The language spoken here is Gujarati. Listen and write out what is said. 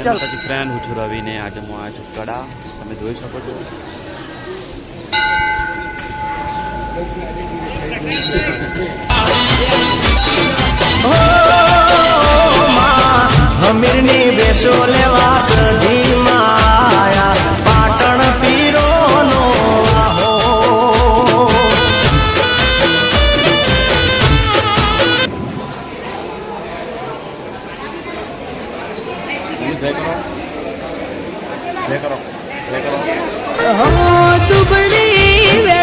ફ્રેન્ડ હું છું રવિ ને આજે હું આવ્યો છું કડા તમે જોઈ શકો છો હમીરની બેસો લેવા સધી માયા પાટણ પીરો નો આહો જય કરો हो दुबड़ी